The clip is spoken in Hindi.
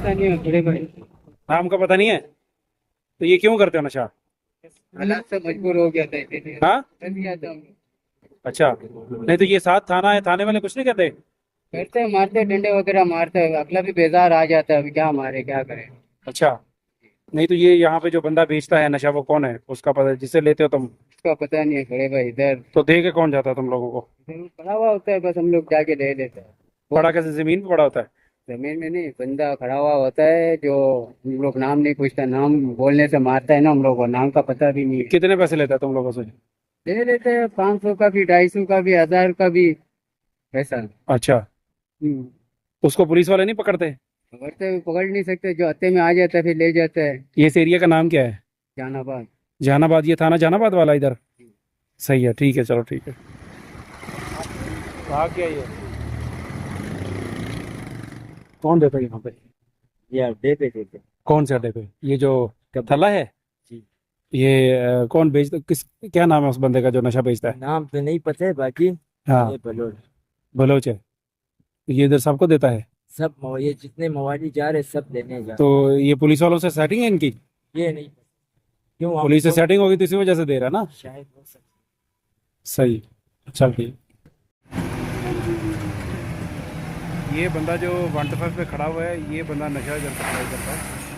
पता नहीं है बड़े भाई। नाम का पता नहीं है? तो ये क्यों करते हो नशा? हालात से मजबूर हो गया था इसीलिए हाँ। कर दिया था। अच्छा, नहीं तो ये साथ थाना है, थाने वाले कुछ नहीं कहते? करते हैं, मारते हैं, डंडे वगैरह मारते हैं, अगला भी बेजार आ जाता है, अभी क्या मारे क्या करें। अच्छा, नहीं तो ये यहाँ पे जो बंदा बेचता है नशा वो कौन है, उसका पता जिससे लेते हो तुम? उसका पता नहीं है बड़े भाई, इधर तो दे के कौन जाता है तुम लोगों को? इधर पड़ा हुआ होता है, बस हम लोग जाके ले लेते हैं। वो पड़ा कैसे, जमीन पे पड़ा होता है? जमीन में नहीं, बंदा खड़ा हुआ होता है जो हम लोग नाम नहीं पूछता, नाम बोलने से मारता है ना, हम लोग को नाम का पता भी नहीं है। कितने पैसे लेता है तुम लोगों से? ले लेते हैं 500 का भी, 250 का भी, 1000 का भी, वैसा। अच्छा, हम्म। उसको पुलिस वाले नहीं पकड़ते? पकड़ते हुए पकड़ नहीं सकते, जो हत्थे में आ जाता है फिर ले जाता है। ये इस एरिया का नाम क्या है? जहानाबाद। जहानाबाद, ये थाना जहानाबाद वाला इधर? सही है, ठीक है, चलो ठीक है। भाग गया ये? कौन देता है यहाँ पे? ये अड्डे पे देते। कौन से अड्डे पे? ये जो थला है? जी। ये कौन बेचता, किस, क्या नाम है उस बंदे का जो नशा बेचता है? नाम तो नहीं पता है बाकी। हाँ, ये बलोच। बलोच है। ये इधर सबको देता है? ये जितने मवाली जा रहे सब लेने जा। तो ये पुलिस वालों से सेटिंग है इनकी? ये नहीं। क्यों पुलिस से आपको? सेटिंग होगी तो इसी वजह से दे रहा है ना? शायद हो सकता सही। चल ठीक। ये बंदा जो 125 पे खड़ा हुआ है, ये बंदा नशा इधर सप्लाई करता है।